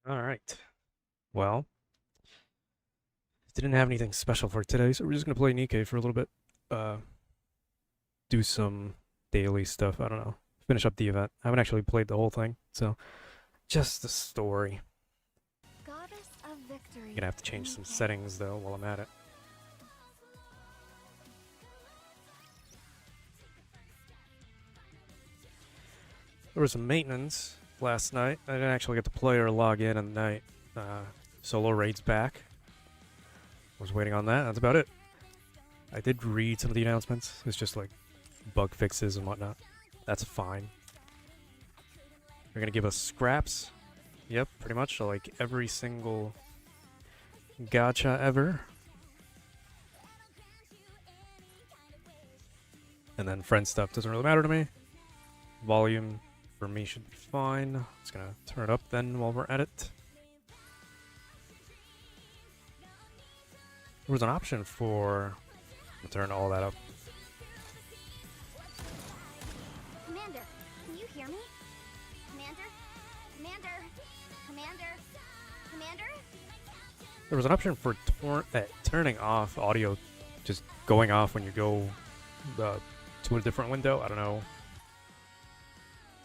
All right. Well, didn't have anything special for today, so we're just gonna play Nikke for a little bit. Uh, do some daily stuff. I don't know. Finish up the event. I haven't actually played the whole thing, so just the story. Goddess of Victory. Gonna have to change some Nikke. settings though while I'm at it. There was some maintenance last night. I didn't actually get to play or log in at night. Solo raid's back. Was waiting on that. That's about it. I did read some of the announcements. It's just like bug fixes and whatnot. That's fine. They're gonna give us scraps. Yep, pretty much. So like every single gacha ever. And then friend stuff doesn't really matter to me. Volume for me should be fine. Just gonna turn it up then while we're at it. There was an option for to turn all that up. Commander, can you hear me? Commander? Commander? Commander? Commander? There was an option for turning off audio, just going off when you go to a different window. I don't know.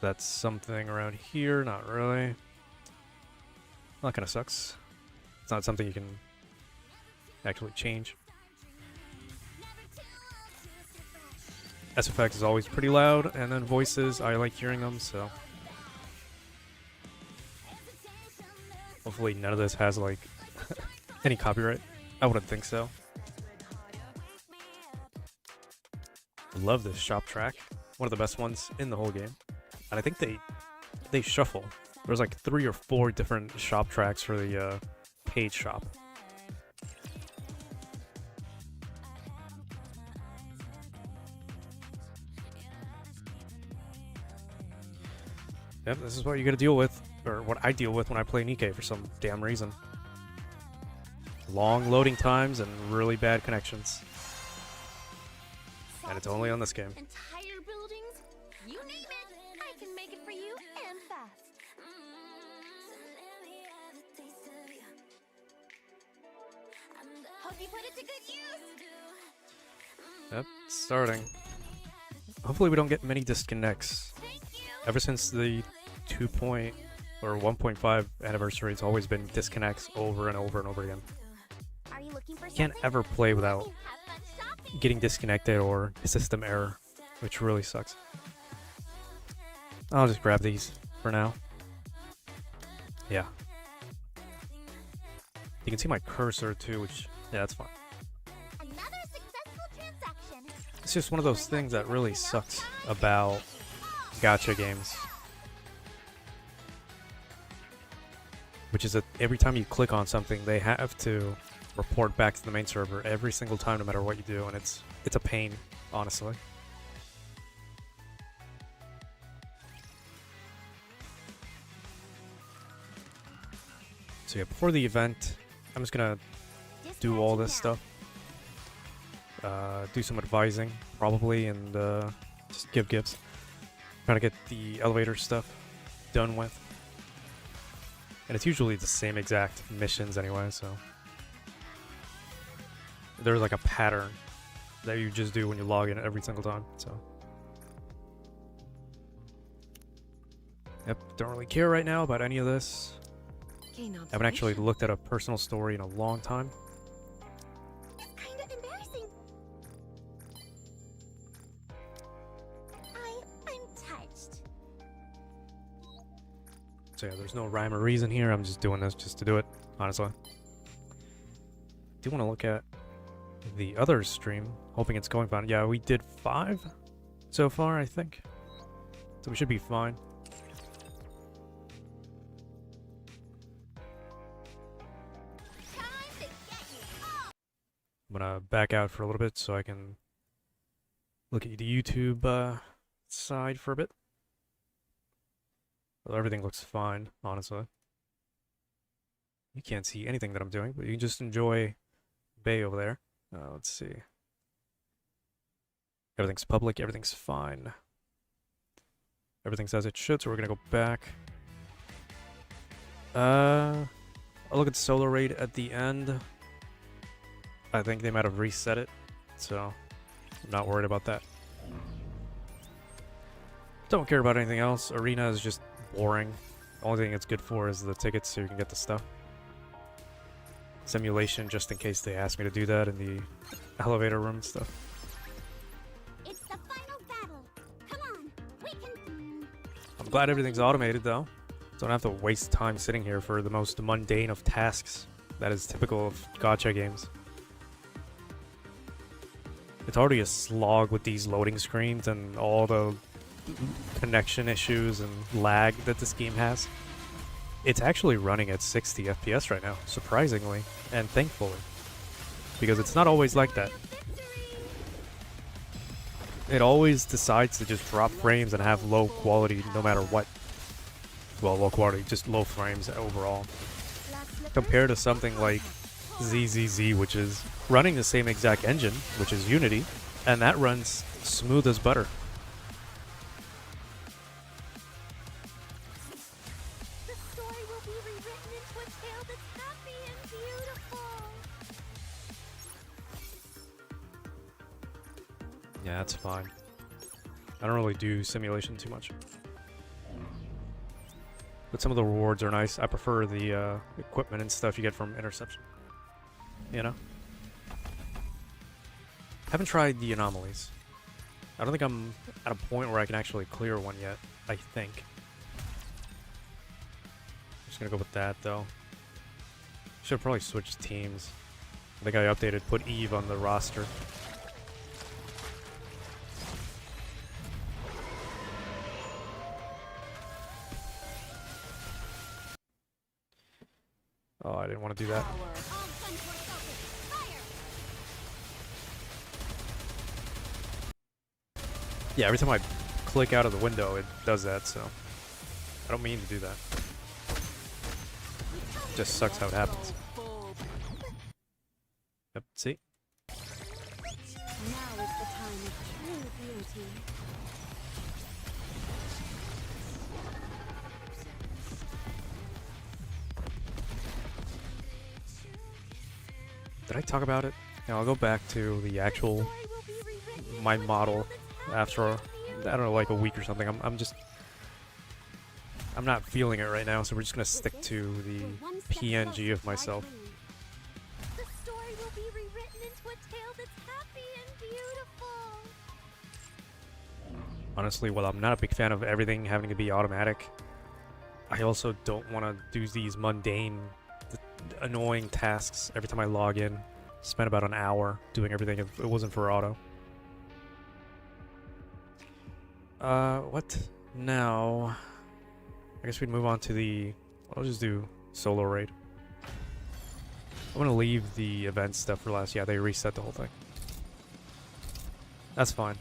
That's something around here. Not really. That kind of sucks. It's not something you can actually change. SFX is always pretty loud, and then voices, I like hearing them, so hopefully none of this has like any copyright. I wouldn't think so. I love this shop track. One of the best ones in the whole game. And I think they shuffle. There's like 3 or 4 different shop tracks for the page shop. Yep, this is what you gotta deal with, or what I deal with when I play Nikke for some damn reason. Long loading times and really bad connections. And it's only on this game. Entire buildings? You name it, I can make it for you and fast. Hope you put it to good use. Yep, starting. Hopefully we don't get many disconnects. Thank you. Ever since the 2. Or 1.5 anniversary, it's always been disconnects over and over and over again. Are you looking for Can't something? ever play without Have fun shopping. getting disconnected or a system error, which really sucks. I'll just grab these for now. Yeah. You can see my cursor too, which, yeah, that's fine. Another successful transaction. It's just one of those things that really sucks about gacha games. Which is that every time you click on something, they have to report back to the main server every single time, no matter what you do, and it's a pain, honestly. So yeah, before the event, I'm just gonna do all this stuff. Do some advising, probably, and just give gifts. Trying to get the elevator stuff done with. And it's usually the same exact missions anyway, so there's like a pattern that you just do when you log in every single time, so. Yep, don't really care right now about any of this. I haven't actually looked at a personal story in a long time. It's kind of embarrassing. I'm touched. So yeah, there's no rhyme or reason here. I'm just doing this just to do it, honestly. Do want to look at the other stream, hoping it's going fine. Yeah, we did 5 so far, I think. So we should be fine. Time to get you all. I'm gonna back out for a little bit so I can look at the YouTube side for a bit. Well, everything looks fine, honestly. You can't see anything that I'm doing, but you can just enjoy Bay over there. Let's see. Everything's public, everything's fine. Everything's as it should, so we're gonna go back. I'll look at Solar Raid at the end. I think they might have reset it, so I'm not worried about that. Don't care about anything else. Arena is just boring. The only thing it's good for is the tickets so you can get the stuff. Simulation, just in case they ask me to do that in the elevator room and stuff. It's the final battle. Come on, we can. I'm glad everything's automated though. So I don't have to waste time sitting here for the most mundane of tasks that is typical of gacha games. It's already a slog with these loading screens and all the connection issues and lag that this game has. It's actually running at 60 FPS right now, surprisingly and thankfully, because it's not always like that. It always decides to just drop frames and have low quality no matter what. Well, low quality, just low frames overall. Compared to something like ZZZ, which is running the same exact engine, which is Unity, and that runs smooth as butter. The story will be rewritten into a tale that's happy and beautiful. Yeah, that's fine. I don't really do simulation too much. But some of the rewards are nice. I prefer the equipment and stuff you get from Interception. You know? Haven't tried the anomalies. I don't think I'm at a point where I can actually clear one yet, I think. Just gonna go with that though. Should probably switch teams. I think I updated, put Eve on the roster. Oh, I didn't want to do that. Yeah, every time I click out of the window, it does that, so I don't mean to do that. It just sucks how it happens. Yep, see? Now is the time of true beauty. Did I talk about it? Yeah, I'll go back to the actual, my model after, I don't know, like a week or something. I'm not feeling it right now, so we're just gonna stick to the PNG of myself. The story will be rewritten into a tale that's happy and beautiful. Honestly, while I'm not a big fan of everything having to be automatic, I also don't want to do these mundane, annoying tasks every time I log in. Spend about an hour doing everything if it wasn't for auto. What now? I guess we'd move on to the... I'll just do solo raid. I'm gonna leave the event stuff for last. Yeah, they reset the whole thing. That's fine.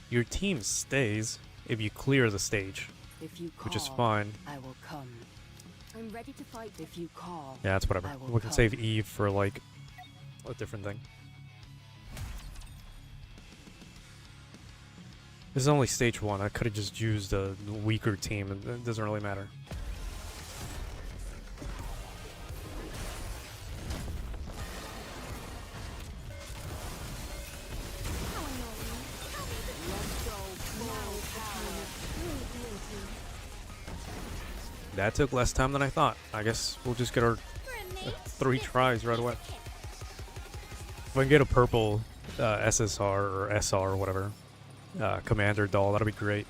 Your team stays if you clear the stage, If you call, which is fine. I will come. I'm ready to fight if you call. Yeah, that's whatever. I will We can come. save Eve for, like, a different thing. This is only stage 1. I could have just used a weaker team. It doesn't really matter. That took less time than I thought. I guess we'll just get our 3 tries right away. If I can get a purple SSR or SR or whatever, Commander doll, that'll be great.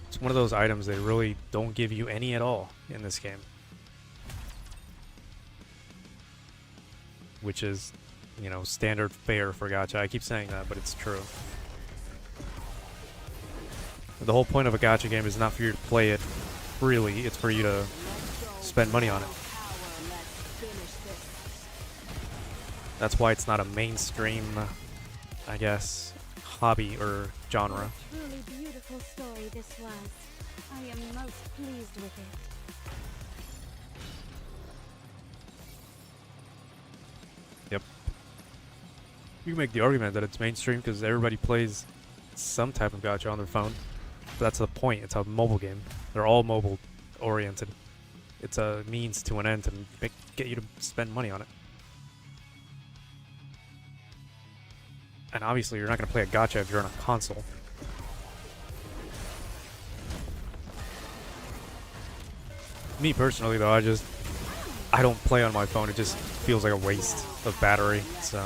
It's one of those items they really don't give you any at all in this game. Which is, you know, standard fare for gacha. I keep saying that, but it's true. The whole point of a gacha game is not for you to play it freely, it's for you to spend money on it. That's why it's not a mainstream, I guess, hobby or genre. A truly beautiful story this was. I am most pleased with it. Yep. You can make the argument that it's mainstream because everybody plays some type of gacha on their phone. that's the point. It's a mobile game. They're all mobile oriented. It's a means to an end to get you to spend money on it. And obviously, you're not going to play a gacha if you're on a console. Me personally, though, I don't play on my phone. It just feels like a waste of battery. So,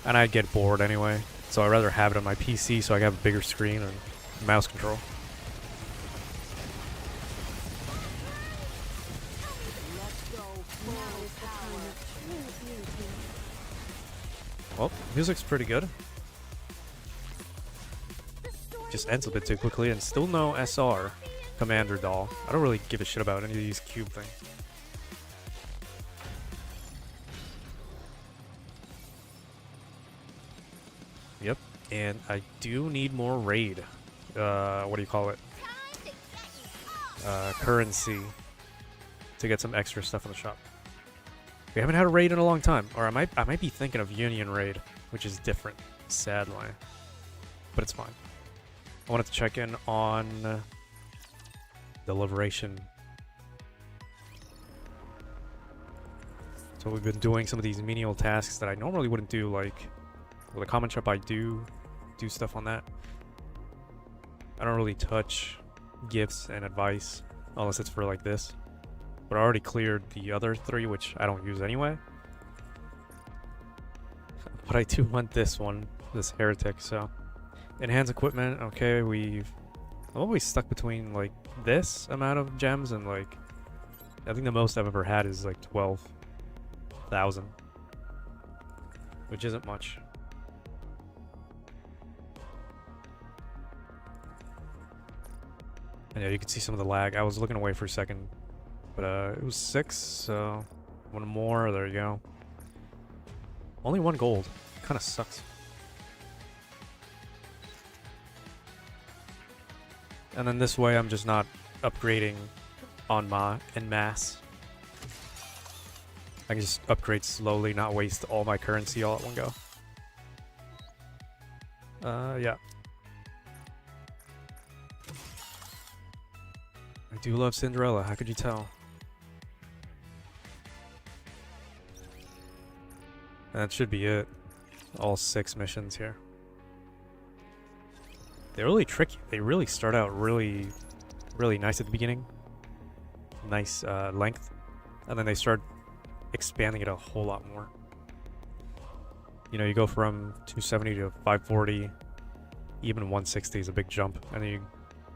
and I'd get bored anyway. So I'd rather have it on my PC so I can have a bigger screen and mouse control. Well, music's pretty good. Just ends a bit too quickly, and still no SR Commander doll. I don't really give a shit about any of these cube things. Yep, and I do need more raid. What do you call it? Currency to get some extra stuff in the shop. We haven't had a raid in a long time, or I might be thinking of Union raid, which is different, sadly, but it's fine. I wanted to check in on the Liberation. So we've been doing some of these menial tasks that I normally wouldn't do, like with a comment shop. I do stuff on that. I don't really touch gifts and advice unless it's for like this. But I already cleared the other 3, which I don't use anyway. But I do want this one, this heretic. So enhance equipment. Okay, I'm always stuck between like this amount of gems and like, I think the most I've ever had is like 12,000, which isn't much. And yeah, you can see some of the lag. I was looking away for a second, but it was 6, so 1 more. There you go. Only 1 gold. Kind of sucks. And then this way, I'm just not upgrading en masse. I can just upgrade slowly, not waste all my currency all at one go. Yeah. I do love Cinderella, how could you tell? And that should be it. All 6 missions here. They're really tricky. They really start out really nice at the beginning. Nice length. And then they start expanding it a whole lot more. You know, you go from 270 to 540. Even 160 is a big jump. And then you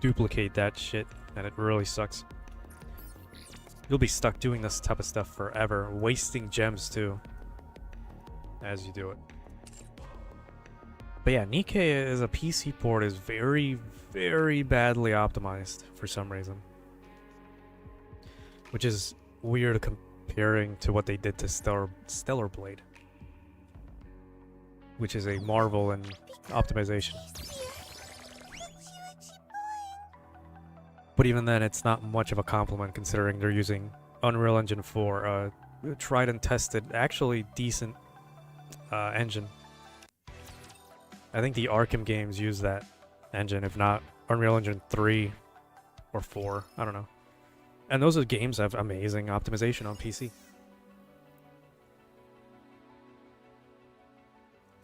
duplicate that shit, and it really sucks. You'll be stuck doing this type of stuff forever. Wasting gems, too, as you do it. But yeah, Nikke as a PC port is very, very badly optimized for some reason. Which is weird comparing to what they did to Stellar Blade. Which is a marvel in optimization. But even then, it's not much of a compliment considering they're using Unreal Engine 4, a tried and tested, actually decent engine. I think the Arkham games use that engine, if not Unreal Engine 3 or 4, I don't know. And those games have amazing optimization on PC.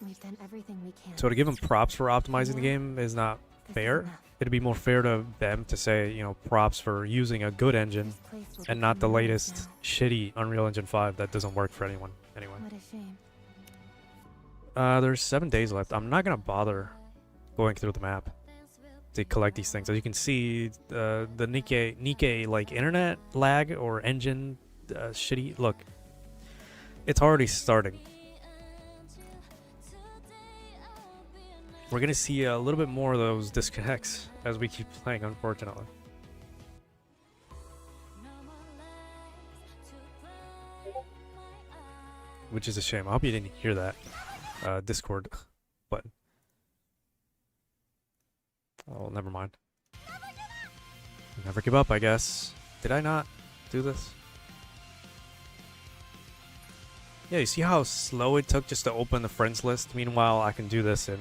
We've done everything we can. So to give them props for optimizing the game is not fair. It'd be more fair to them to say, you know, props for using a good engine and not the latest shitty Unreal Engine 5 that doesn't work for anyone anyway. What a shame. There's 7 days left. I'm not gonna bother going through the map to collect these things. As you can see, the Nikke like internet lag or engine shitty. Look, it's already starting. We're gonna see a little bit more of those disconnects as we keep playing, unfortunately. Which is a shame. I hope you didn't hear that Discord button. Oh, never mind. Never give up, I guess. Did I not do this? Yeah, you see how slow it took just to open the friends list? Meanwhile, I can do this in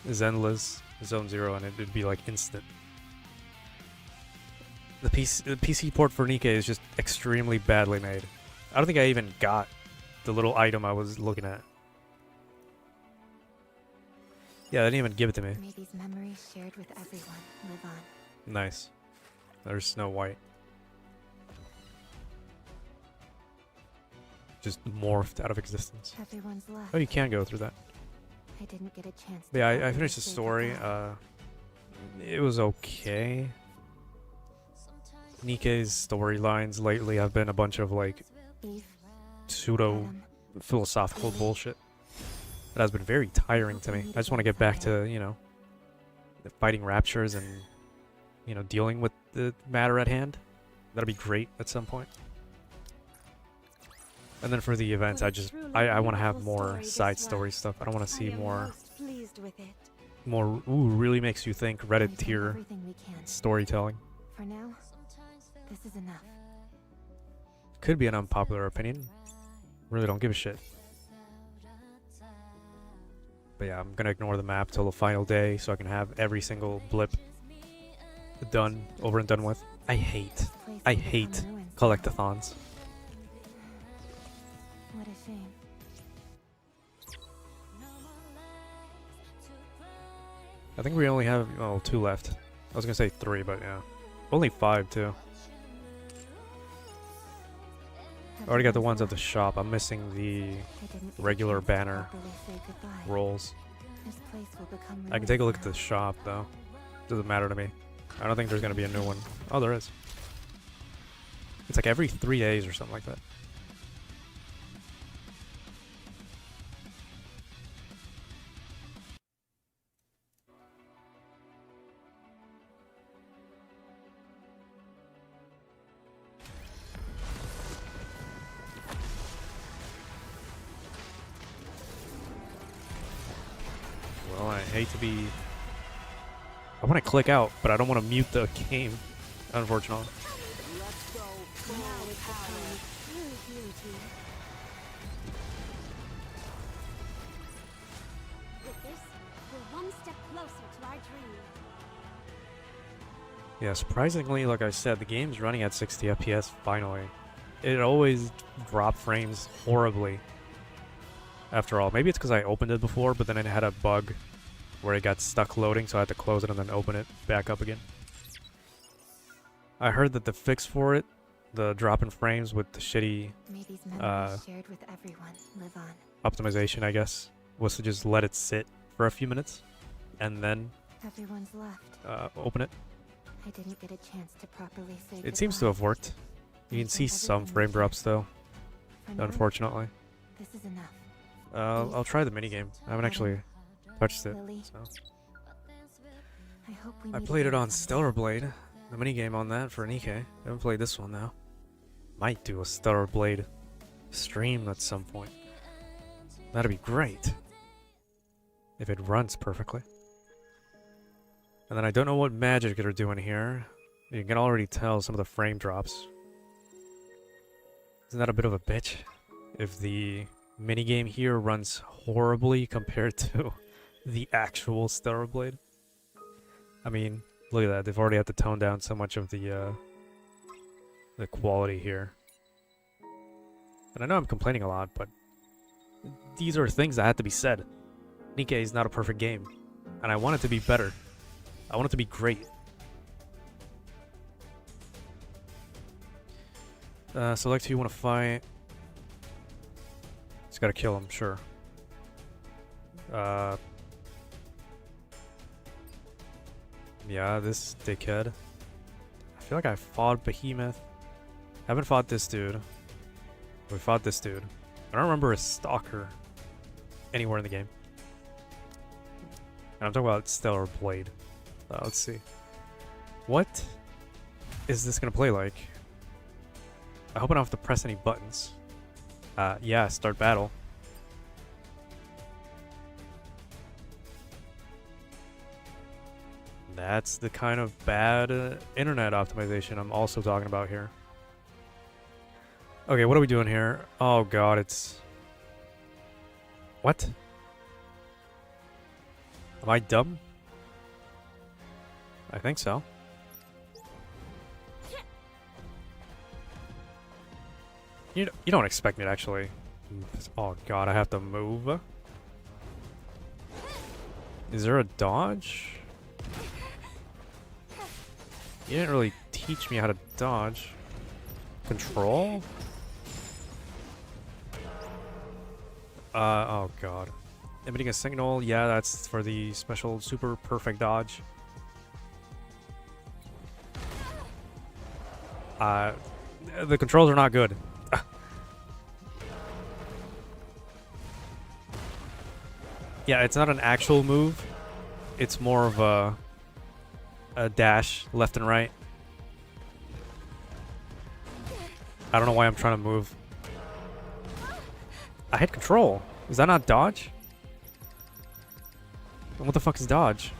Zenless Zone 0 and it'd be like instant. The PC port for Nikke is just extremely badly made. I don't think I even got the little item I was looking at. Yeah, they didn't even give it to me. May these memories shared with everyone live on. Nice. There's Snow White. Just morphed out of existence. Everyone's left. Oh, you can go through that. I didn't get a chance. But yeah, I finished the story. It was okay. Nikke's storylines lately have been a bunch of like pseudo philosophical bullshit. It has been very tiring to me. I just want to get back to, you know, fighting raptures and, you know, dealing with the matter at hand. That'll be great at some point. And then for the events, I want to have more side story stuff. I don't want to see more really makes you think Reddit tier storytelling. For now, this is enough. Could be an unpopular opinion. Really don't give a shit. But yeah, I'm gonna ignore the map till the final day so I can have every single blip done, over and done with. I hate collectathons. What a shame. I think we only have, oh, 2 left. I was gonna say 3, but yeah. Only 5 too. I already got the ones at the shop. I'm missing the regular banner rolls. I can take a look at the shop though. Doesn't matter to me. I don't think there's gonna be a new one. Oh, there is. It's like every 3 days or something like that. Well, I hate to be... I want to click out, but I don't want to mute the game, unfortunately. Let's go. Now it's the time. With this, we're one step closer to our dream. Yeah, surprisingly, like I said, the game's running at 60 FPS finally. It always dropped frames horribly. After all, maybe it's because I opened it before, but then it had a bug where it got stuck loading, so I had to close it and then open it back up again. I heard that the fix for it, the drop in frames with the shitty Shared with everyone live on. optimization, I guess, was to just let it sit for a few minutes and then Everyone's left. open it. I didn't get a chance to properly say It seems to have worked. You can see some frame drops though, unfortunately. This is enough. I'll try the minigame. I haven't actually touched it. So. I played it on Stellar Blade, the minigame on that for Nikke. I haven't played this one though. Might do a Stellar Blade stream at some point. That'd be great. If it runs perfectly. And then I don't know what magic they're doing here. You can already tell some of the frame drops. Isn't that a bit of a bitch? If the minigame here runs horribly compared to the actual Stellar Blade. I mean, look at that. They've already had to tone down so much of the quality here. And I know I'm complaining a lot, but these are things that had to be said. Nikke is not a perfect game, and I want it to be better. I want it to be great. Select who you want to fight. Just gotta kill him, sure. Yeah, this dickhead. I feel like I fought Behemoth. Haven't fought this dude. We fought this dude. I don't remember a Stalker anywhere in the game. And I'm talking about Stellar Blade. Let's see. What is this gonna play like? I hope I don't have to press any buttons. Yeah, start battle. That's the kind of bad internet optimization I'm also talking about here. Okay, what are we doing here? Oh god, it's... What? Am I dumb? I think so. You don't expect me to actually... Oh god, I have to move? Is there a dodge? You didn't really teach me how to dodge. Control? Oh god. Emitting a signal, yeah, that's for the special super perfect dodge. The controls are not good. Yeah, it's not an actual move. It's more of a dash left and right. I don't know why I'm trying to move. I hit control. Is that not dodge? What the fuck is dodge?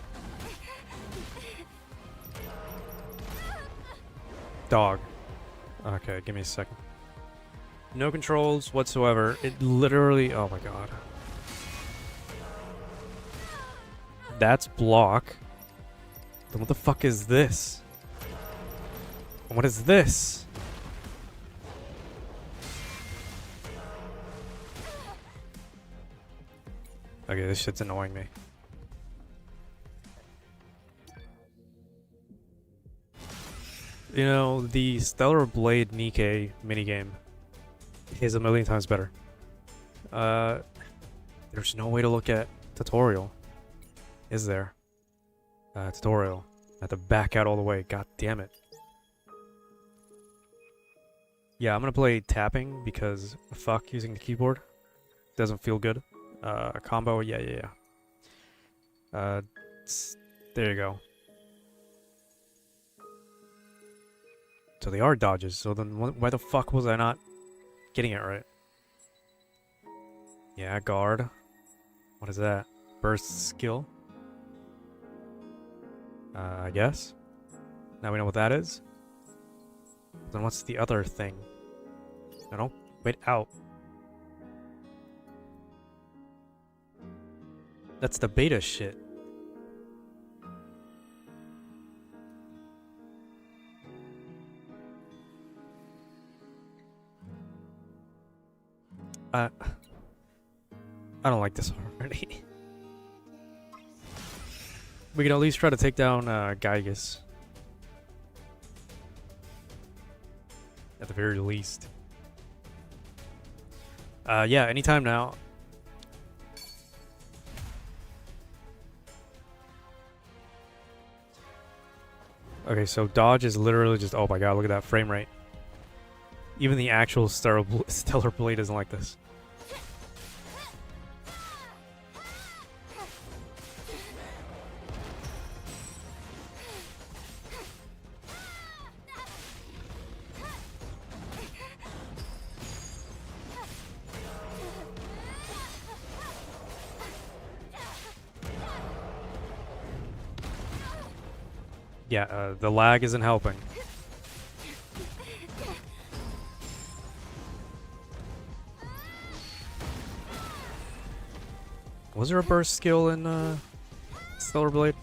Dog. Okay, give me a second. No controls whatsoever. It literally... Oh my god. That's block. Then what the fuck is this? And what is this? Okay, this shit's annoying me. You know, the Stellar Blade Nikke minigame is a million times better. There's no way to look at tutorial. Is there? Tutorial. I have to back out all the way. God damn it. Yeah, I'm gonna play tapping because fuck using the keyboard. Doesn't feel good. Combo, yeah. There you go. So they are dodges, so then why the fuck was I not getting it right? Yeah, guard. What is that? Burst skill? I guess. Now we know what that is. Then what's the other thing? No, wait, out. That's the beta shit. I don't like this already. We can at least try to take down Gygus. At the very least. Yeah, anytime now. Okay, so dodge is literally just... Oh my god, look at that frame rate. Even the actual Stellar Blade isn't like this. Yeah, the lag isn't helping. Was there a burst skill in Stellar Blade?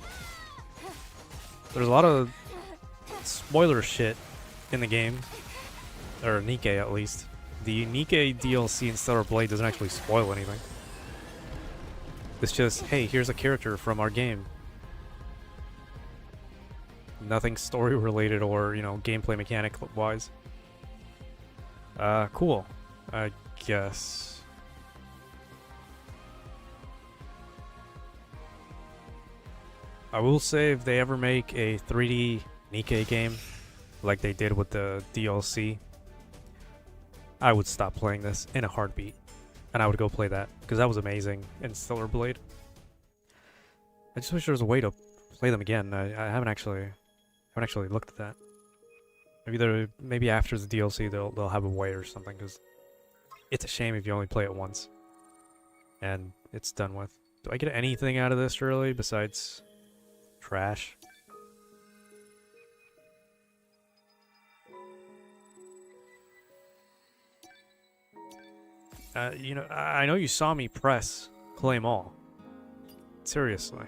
There's a lot of spoiler shit in the game. Or Nikke, at least. The Nikke DLC in Stellar Blade doesn't actually spoil anything. It's just, hey, here's a character from our game. Nothing story related or, you know, gameplay mechanic wise. Cool. I guess. I will say if they ever make a 3D Nikke game, like they did with the DLC, I would stop playing this in a heartbeat. And I would go play that, because that was amazing in Stellar Blade. I just wish there was a way to play them again. I haven't actually looked at that. Maybe after the DLC they'll have a way or something, because it's a shame if you only play it once and it's done with. Do I get anything out of this really besides trash? You know, I know you saw me press claim all. Seriously.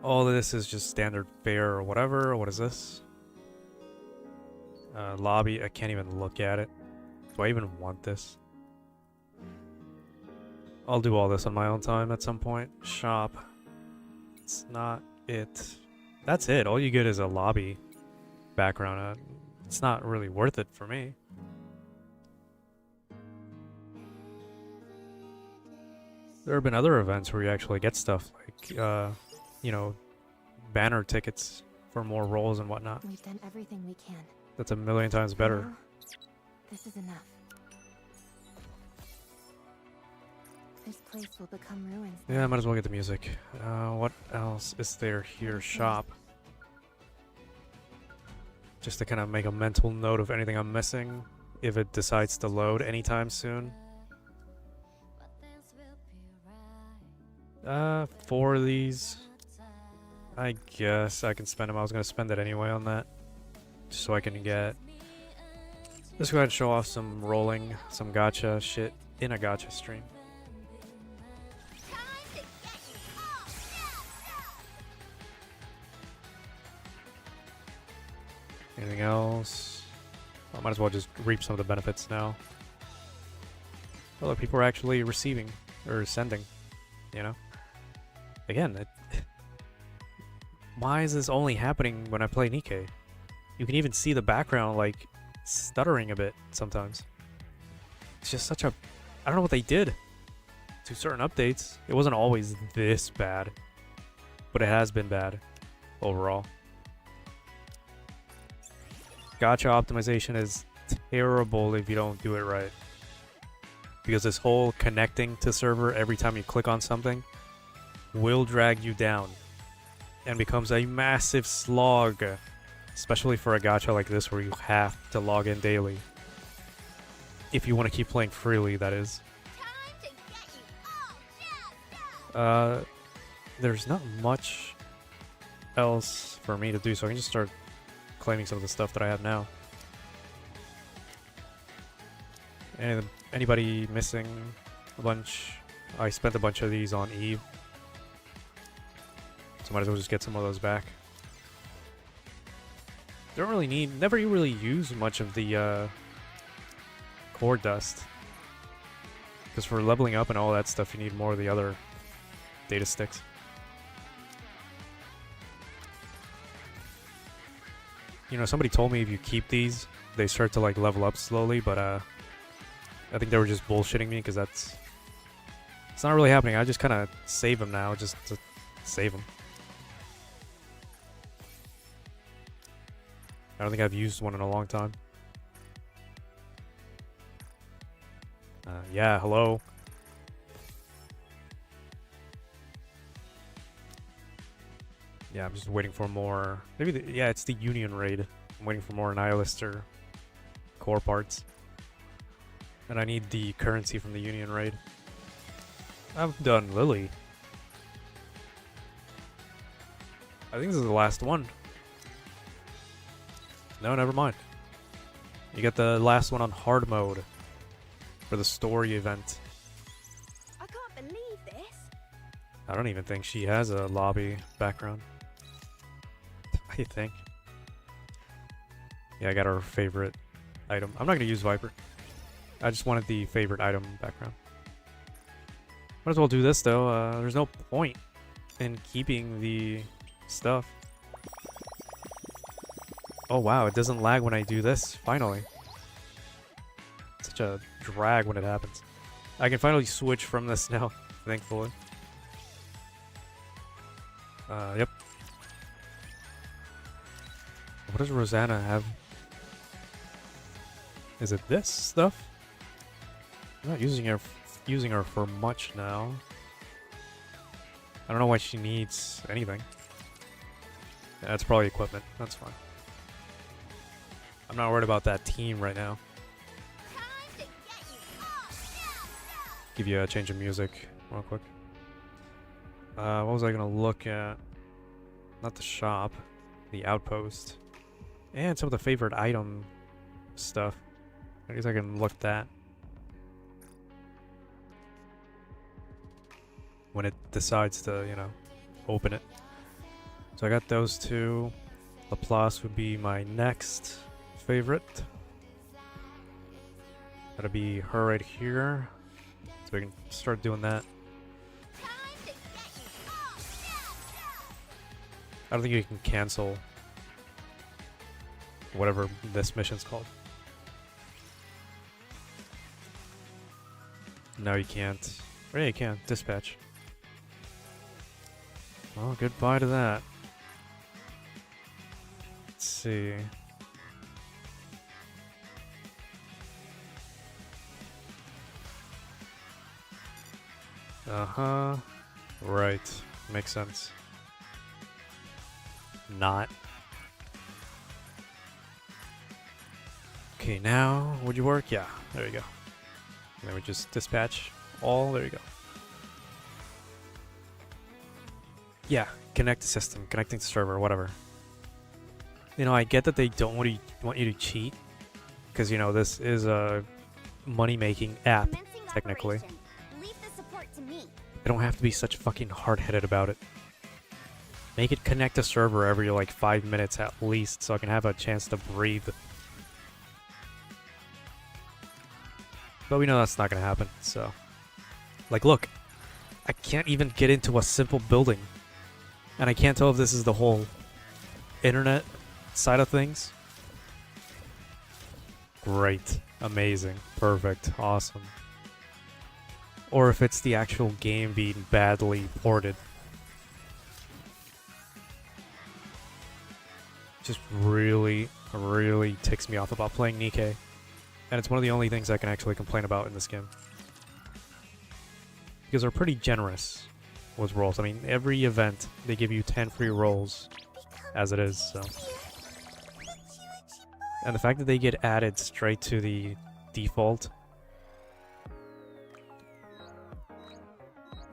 All of this is just standard fare or whatever. What is this? Lobby, I can't even look at it. Do I even want this? I'll do all this on my own time at some point. Shop. It's not it. That's it. All you get is a lobby background. It's not really worth it for me. There have been other events where you actually get stuff like, you know, banner tickets for more roles and whatnot. We've done everything we can. That's a million times better. Now, this is enough. This place will become ruins. Yeah, I might as well get the music. What else is there here? Shop. Just to kind of make a mental note of anything I'm missing if it decides to load anytime soon. 4 of these. I guess I can spend them. I was going to spend it anyway on that. Just so I can get... Let's go ahead and show off some rolling, some gacha shit in a gacha stream. Anything else? I might as well just reap some of the benefits now. Other people are actually receiving, or sending, you know? Again, why is this only happening when I play Nikke? You can even see the background, like, stuttering a bit sometimes. It's just such a... I don't know what they did to certain updates. It wasn't always this bad, but it has been bad overall. Gacha optimization is terrible if you don't do it right. Because this whole connecting to server every time you click on something will drag you down and becomes a massive slog, especially for a gacha like this where you have to log in daily. If you want to keep playing freely, that is. There's not much else for me to do, so I can just start claiming some of the stuff that I have now. Anybody missing a bunch? I spent a bunch of these on Eve. So might as well just get some of those back. Don't really need, never really use much of the core dust. Because for leveling up and all that stuff, you need more of the other data sticks. You know, somebody told me if you keep these, they start to like level up slowly, but I think they were just bullshitting me because it's not really happening. I just kind of save them now just to save them. I don't think I've used one in a long time. Yeah, hello. Yeah, I'm just waiting for more. Maybe, yeah, it's the Union raid. I'm waiting for more Nihilister core parts. And I need the currency from the Union raid. I've done Lily. I think this is the last one. No, never mind. You get the last one on hard mode for the story event. I can't believe this. I don't even think she has a lobby background. I think. Yeah, I got her favorite item. I'm not going to use Viper. I just wanted the favorite item background. Might as well do this though. There's no point in keeping the stuff. Oh wow, it doesn't lag when I do this, finally. It's such a drag when it happens. I can finally switch from this now, thankfully. Yep. What does Rosanna have? Is it this stuff? I'm not using her for much now. I don't know why she needs anything. Yeah, that's probably equipment. That's fine. I'm not worried about that team right now. Give you a change of music real quick. What was I gonna look at? Not the shop, the outpost, and some of the favorite item stuff. I guess I can look that when it decides to, you know, open it. So I got those two. Laplace would be my next favorite. That'll be her right here. So we can start doing that. I don't think you can cancel whatever this mission's called. No, you can't. Or yeah, you can. Dispatch. Well, goodbye to that. Let's see. Uh-huh. Right. Makes sense. Not. Okay, now, would you work? Yeah, there you go. And then we just dispatch all, there you go. Yeah, connect the system, connecting to server, whatever. You know, I get that they don't want you to cheat, because, you know, this is a money-making app, technically. Leave the support to me. They don't have to be such fucking hard-headed about it. Make it connect to server every, like, 5 minutes at least, so I can have a chance to breathe. But we know that's not gonna happen, so... Like, look. I can't even get into a simple building. And I can't tell if this is the whole internet side of things. Great. Amazing. Perfect. Awesome. Or if it's the actual game being badly ported. Just really, really ticks me off about playing Nikke. And it's one of the only things I can actually complain about in this game. Because they're pretty generous with rolls. I mean, every event, they give you 10 free rolls as it is, so. And the fact that they get added straight to the default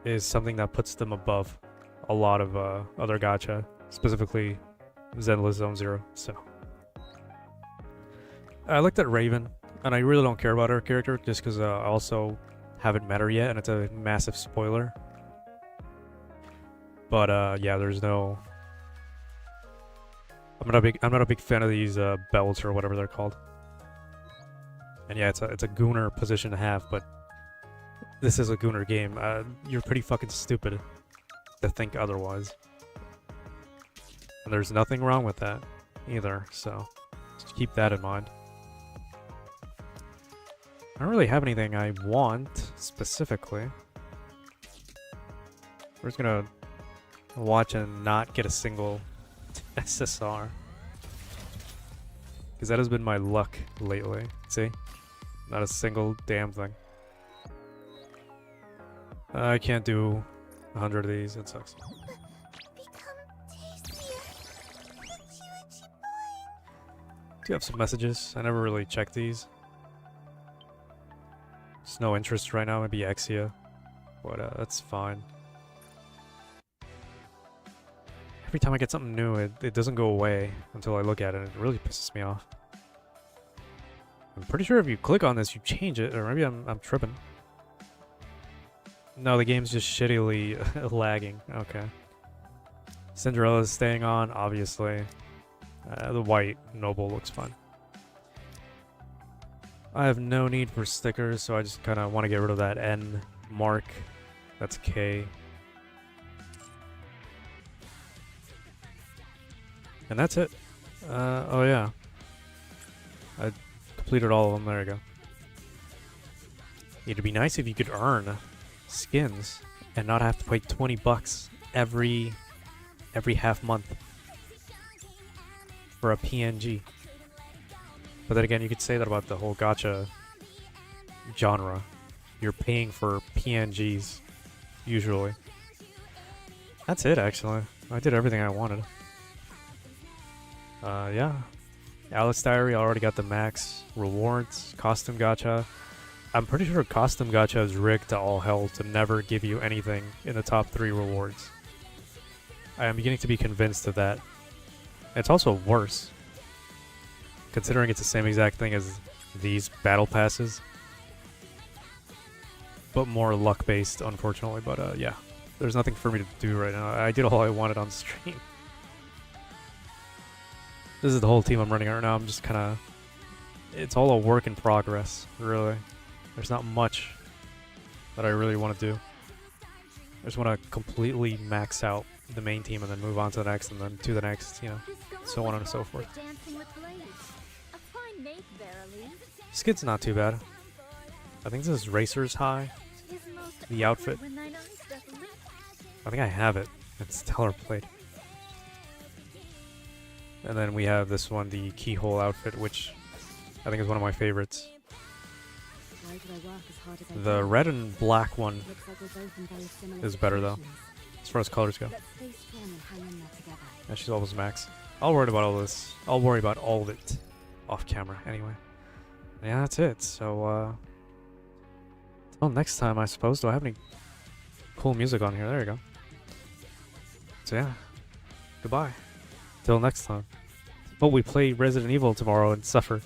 is something that puts them above a lot of other gacha, specifically Zenless Zone Zero, so. I looked at Raven, and I really don't care about her character, just because I also haven't met her yet, and it's a massive spoiler. But yeah, there's no. I'm not a big fan of these belts or whatever they're called. And yeah, it's a gooner position to have, but this is a gooner game. You're pretty fucking stupid to think otherwise. And there's nothing wrong with that either, so just keep that in mind. I don't really have anything I want specifically. We're just gonna watch and not get a single SSR. Because that has been my luck lately. See? Not a single damn thing. I can't do 100 of these, it sucks. Do you have some messages? I never really checked these. There's no interest right now, maybe Exia. But that's fine. Every time I get something new, it doesn't go away until I look at it. It really pisses me off. I'm pretty sure if you click on this, you change it, or maybe I'm tripping. No, the game's just shittily lagging. Okay. Cinderella's staying on, obviously. The white noble looks fun. I have no need for stickers, so I just kind of want to get rid of that N mark. That's K. And that's it. Oh yeah. I completed all of them. There you go. It'd be nice if you could earn skins and not have to pay 20 bucks every half month for a PNG. But then again, you could say that about the whole gacha genre. You're paying for PNGs, usually. That's it, actually. I did everything I wanted. Yeah. Alice Diary, I already got the max rewards. Costume gacha. I'm pretty sure costume gacha is rigged to all hell to never give you anything in the top 3 rewards. I am beginning to be convinced of that. It's also worse, considering it's the same exact thing as these battle passes, but more luck based, unfortunately. But yeah, there's nothing for me to do right now. I did all I wanted on stream. This is the whole team I'm running right now. I'm just kind of it's all a work in progress, really. There's not much that I really want to do. I just want to completely max out the main team and then move on to the next and then to the next, you know, so on and so forth. Skid's not too bad. I think this is Racer's High. The outfit. I think I have it. It's Stellar Plate. And then we have this one, the Keyhole outfit, which I think is one of my favorites. The red and black one is better though, as far as colors go. And she's almost max. I'll worry about all this. I'll worry about all of it off camera anyway. Yeah, that's it. So, till next time, I suppose. Do I have any cool music on here? There you go. So yeah, goodbye. Till next time. Hope we play Resident Evil tomorrow and suffer.